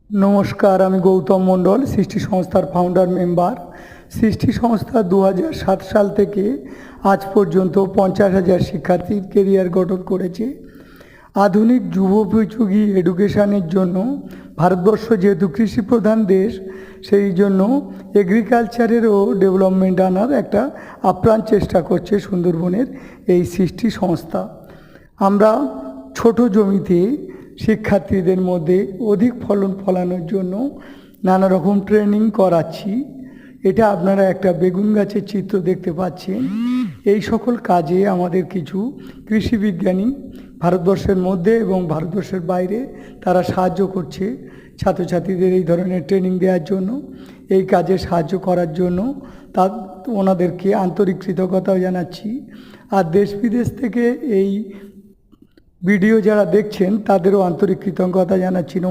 নমস্কার, আমি গৌতম মণ্ডল, সৃষ্টি সংস্থার ফাউন্ডার মেম্বার। সৃষ্টি সংস্থা 2007 সাল থেকে আজ পর্যন্ত 50,000 শিক্ষার্থীর কেরিয়ার গঠন করেছে। আধুনিক যুগোপযোগী এডুকেশনের জন্য ভারতবর্ষ যেহেতু কৃষি প্রধান দেশ, সেই জন্য এগ্রিকালচারেরও ডেভেলপমেন্ট আনার একটা আপ্রাণ চেষ্টা করছে সুন্দরবনের এই সৃষ্টি সংস্থা। আমরা ছোট জমিতে শিক্ষার্থীদের মধ্যে অধিক ফলন ফলানোর জন্য নানা রকম ট্রেনিং করাচ্ছি। এটা আপনারা একটা বেগুন গাছের চিত্র দেখতে পাচ্ছেন। এই সকল কাজে আমাদের কিছু কৃষি বিজ্ঞানী ভারতবর্ষের মধ্যে এবং ভারতবর্ষের বাইরে তারা সাহায্য করছে ছাত্রছাত্রীদের এই ধরনের ট্রেনিং দেওয়ার জন্য, এই কাজে সাহায্য করার জন্য ওনাদেরকে আন্তরিক কৃতজ্ঞতাও জানাচ্ছি। আর দেশ বিদেশ থেকে এই ভিডিও যারা দেখছেন তাদেরও আন্তরিক কৃতজ্ঞতা জানাচ্ছি।